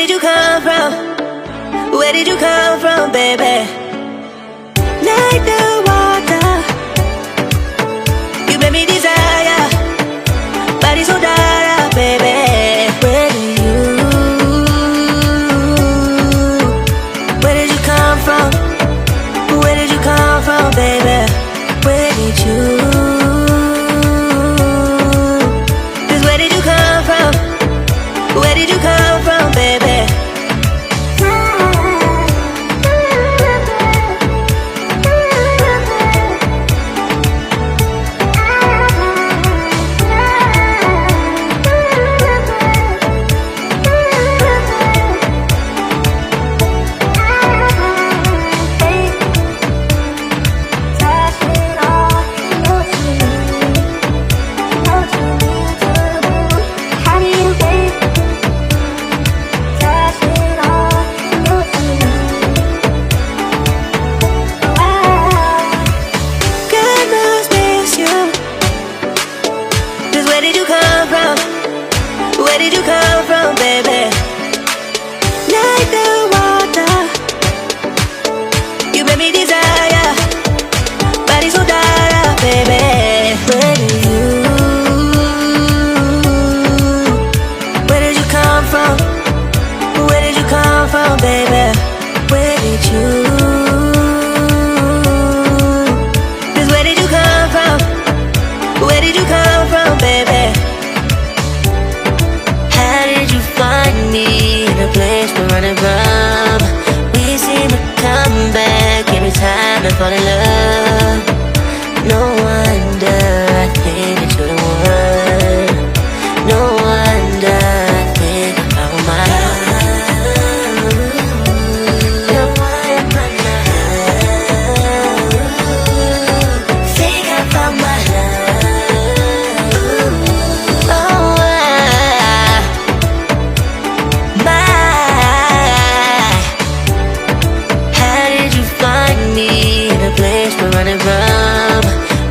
did you come from? Where did you come from, baby? Like the water, you made me desire. Body so dark, baby. Where did you come from? Where did you come from, baby? Where did you? Just where did you come from? Where did you come from, baby? Where did you come from? Where did you come from, baby? Like the water, you made me desire. Body so dark, baby. Where did you come from? Where did you come from, baby? Where did you? Just where did you come from? Where did you come from, baby? How did you find me in a place we're running from? We seem to come back every time I fall in love. No wonder I think that you're the one. No wonder I think I found my love. No wonder I think I found my love. Oh, how did you find me in a place we're running from?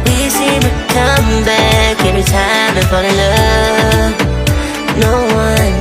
We seem to come back every time I fall in love. No one